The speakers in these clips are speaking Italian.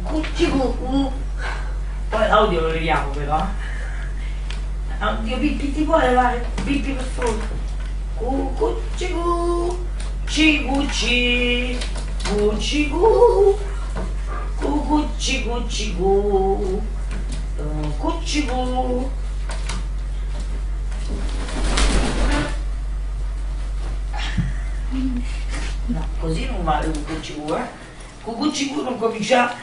Cuccicu. Poi l'audio lo vediamo però. Oddio, Pippi, ti puoi levare? Pippi, per favore. Cuccicu. Cicucci. Cuccicu. Cuccicu. Cuccicu. No, così non vale Cuccicu, Cuccicu non comincia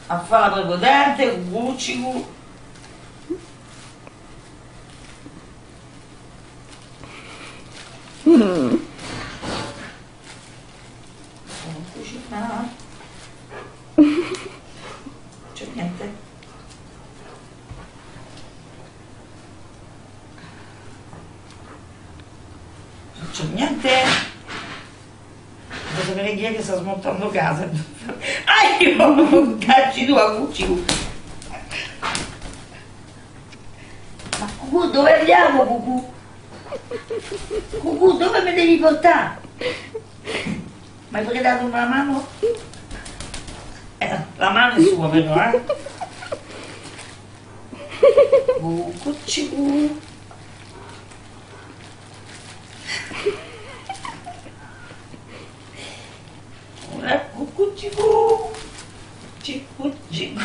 a fare la prepotente, Cuccicu. Non cucina. C'è niente. Non c'è niente. Devo sapere chi è che sta smontando casa. Ah, io! Cacci tu a Cuccicu. Ma Cucù, dove andiamo, Cucù? Cucù, dove mi devi portare? Mi hai dato una mano? La mano è sua però, Cuccicu. Cuccicu. Cuccicu.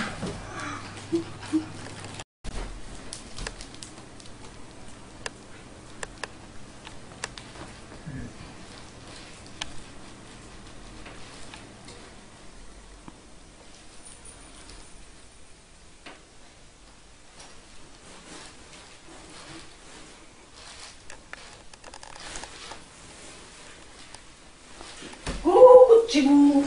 Cuccicu.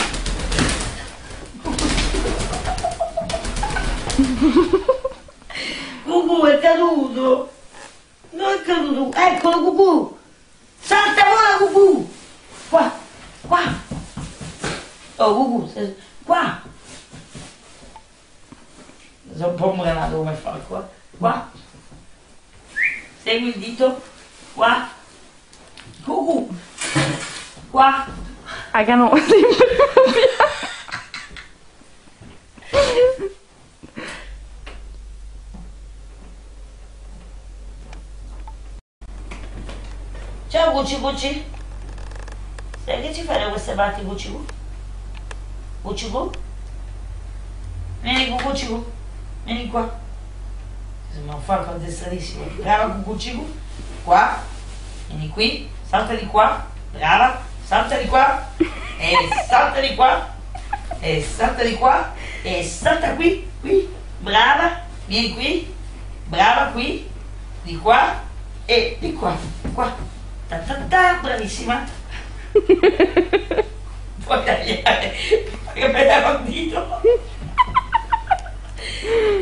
Cucù è caduto. Non è caduto. Eccolo Cucù. Salta vola Cucù. Qua. Oh Cucù, qua. Sono un po' murato come fa qua. Segui il dito. Qua. Cucù. Qua. I cannot Ciao Cuccicu. Sai che ci fai da queste parti, Cuccicu? Vieni Cuccicu. Vieni qua. Sembra un falco addestratissimo. Brava Cuccicu. Qua. Vieni qui. Salta di qua. Brava. Salta di qua. E salta di qua. E salta di qua. E salta qui. Brava. Vieni qui. Brava qui. Di qua. E di qua. Qua. Bravissima. Puoi tagliare che me l'ha dito.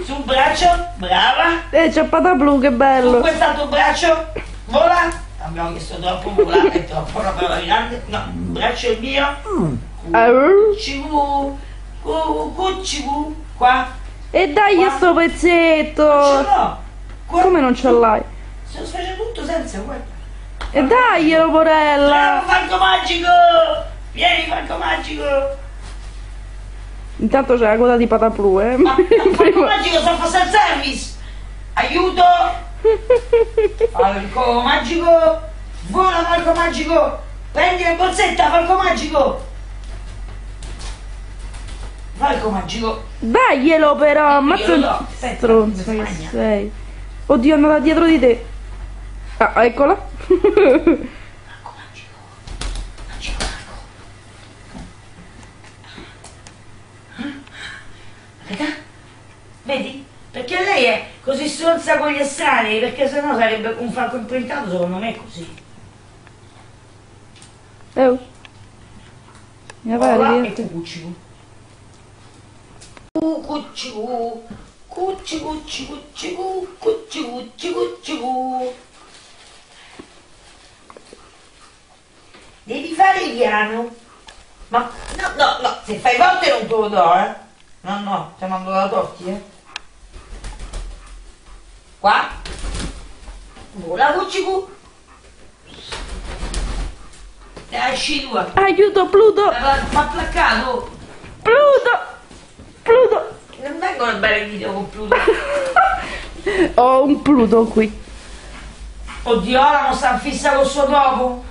Sul braccio, brava. c'è Pataplu, che bello. Su quest'altro braccio, vola. Abbiamo chiesto troppo, vola è troppo una parola grande. No, il braccio è il mio. Cuccicu, qua. E dai qua. sto pezzetto. Ce l'ho. Qua. Come non ce l'hai? Se lo faccio tutto senza, guarda. E daglielo, porella. Bravo Falco Magico! Vieni Falco Magico! Intanto c'è la coda di Pataplu, Ma Falco Magico sta facendo il service! Aiuto! Falco Magico! Vola Falco Magico! Prendi la borsetta Falco Magico! Falco Magico! Daglielo però, ammazza Io lo do. Aspetta, stronzo come che magna? sei. Oddio, è andata dietro di te. Ah, eccola. Falco Magico! Magico Falco! Vedi? Perché lei è così stronza con gli estranei, perché sennò sarebbe un falco imprintato, secondo me è così. Mi Vola pare e Cuccicu. Cuccicu. Devi fare piano. Ma no, se fai forte non te lo do, No, ti mando la torti, Qua. Vola Cuccicu. Esci tua. Aiuto, Pluto! Ma placcato. Pluto! come bel video con Pluto. Ho un Pluto qui. Oddio, ora non sta in fissa col suo topo.